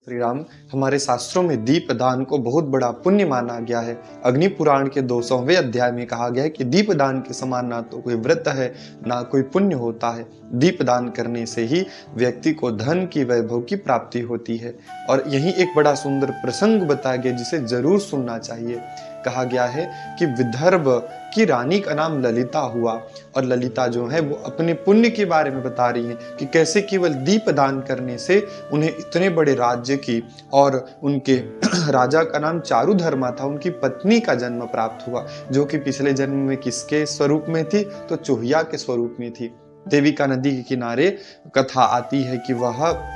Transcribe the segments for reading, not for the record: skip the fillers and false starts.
श्री राम। हमारे शास्त्रों में दीपदान को बहुत बड़ा पुण्य माना गया है। अग्नि पुराण के 200वें अध्याय में कहा गया है कि दीपदान के समान ना तो कोई व्रत है ना कोई पुण्य होता है। दीपदान करने से ही व्यक्ति को धन की वैभव की प्राप्ति होती है। और यही एक बड़ा सुंदर प्रसंग बताया गया जिसे जरूर सुनना चाहिए। कहा गया है कि विदर्भ की रानी का नाम ललिता हुआ, और ललिता जो है वो अपने पुण्य के बारे में बता रही है कि कैसे केवल दीपदान करने से उन्हें इतने बड़े राज्य की, और उनके राजा का नाम चारुधर्मा था, उनकी पत्नी का जन्म प्राप्त हुआ, जो कि पिछले जन्म में किसके स्वरूप में थी, तो चूहिया के स्वरूप में थी। देविका नदी के किनारे कथा आती है कि वह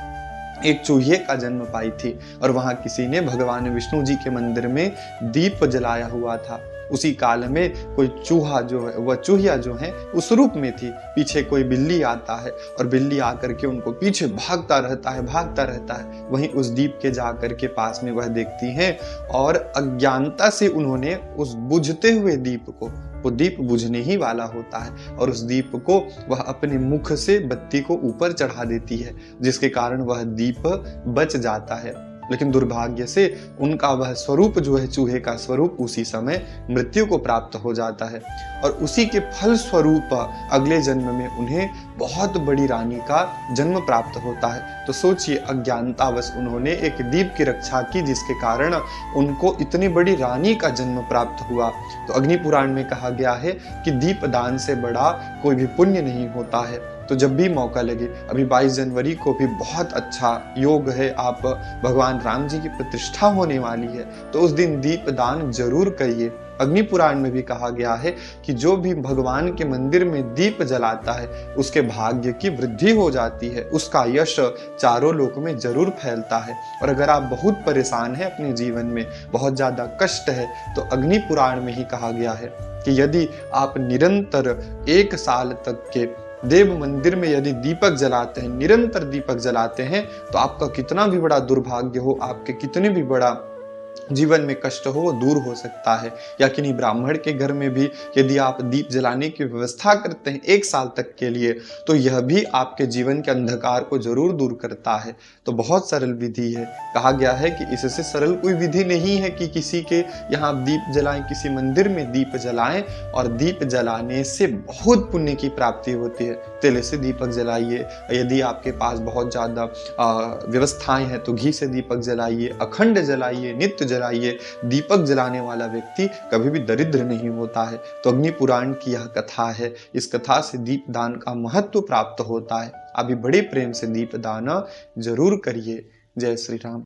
एक चूहे का जन्म पाई थी, और वहां किसी ने भगवान विष्णु जी के मंदिर में दीप जलाया हुआ था। उसी काल में कोई चूहा जो है, वह चूहिया जो है उस रूप में थी। पीछे कोई बिल्ली आता है और बिल्ली आकर के उनको पीछे भागता रहता है। वहीं उस दीप के जाकर के पास में वह देखती हैं, और अज्ञानता से उन्होंने उस बुझते हुए दीप को, वो दीप बुझने ही वाला होता है, और उस दीप को वह अपने मुख से बत्ती को ऊपर चढ़ा देती है, जिसके कारण वह दीप बच जाता है। लेकिन दुर्भाग्य से उनका वह स्वरूप जो है, चूहे का स्वरूप, उसी समय मृत्यु को प्राप्त हो जाता है। और उसी के फल स्वरूप अगले जन्म में उन्हें बहुत बड़ी रानी का जन्म प्राप्त होता है। तो सोचिए, अज्ञानतावश उन्होंने एक दीप की रक्षा की, जिसके कारण उनको इतनी बड़ी रानी का जन्म प्राप्त हुआ। तो अग्नि पुराण में कहा गया है कि दीपदान से बड़ा कोई भी पुण्य नहीं होता है। तो जब भी मौका लगे, अभी 22 जनवरी को भी बहुत अच्छा योग है, आप भगवान राम जी की प्रतिष्ठा होने वाली है, तो उस दिन दीपदान जरूर करिए। अग्नि पुराण में भी कहा गया है कि जो भी भगवान के मंदिर में दीप जलाता है उसके भाग्य की वृद्धि हो जाती है, उसका यश चारों लोक में जरूर फैलता है। और अगर आप बहुत परेशान हैं अपने जीवन में, बहुत ज्यादा कष्ट है, तो अग्नि पुराण में ही कहा गया है कि यदि आप निरंतर 1 साल तक के देव मंदिर में यदि दीपक जलाते हैं, निरंतर दीपक जलाते हैं, तो आपका कितना भी बड़ा दुर्भाग्य हो, आपके कितने भी बड़ा जीवन में कष्ट हो, वो दूर हो सकता है। या किन्हीं ब्राह्मण के घर में भी यदि आप दीप जलाने की व्यवस्था करते हैं 1 साल तक के लिए, तो यह भी आपके जीवन के अंधकार को जरूर दूर करता है। तो बहुत सरल विधि है। कहा गया है कि इससे सरल कोई विधि नहीं है कि किसी के यहाँ आप दीप जलाएं, किसी मंदिर में दीप जलाएं, और दीप जलाने से बहुत पुण्य की प्राप्ति होती है। तेल से दीपक जलाइए, यदि आपके पास बहुत ज्यादा व्यवस्थाएं हैं तो घी से दीपक जलाइए, अखंड जलाइए, नित्य जलाइए। दीपक जलाने वाला व्यक्ति कभी भी दरिद्र नहीं होता है। तो अग्नि पुराण की यह कथा है, इस कथा से दीपदान का महत्व प्राप्त होता है। अभी बड़े प्रेम से दीपदान जरूर करिए। जय श्री राम।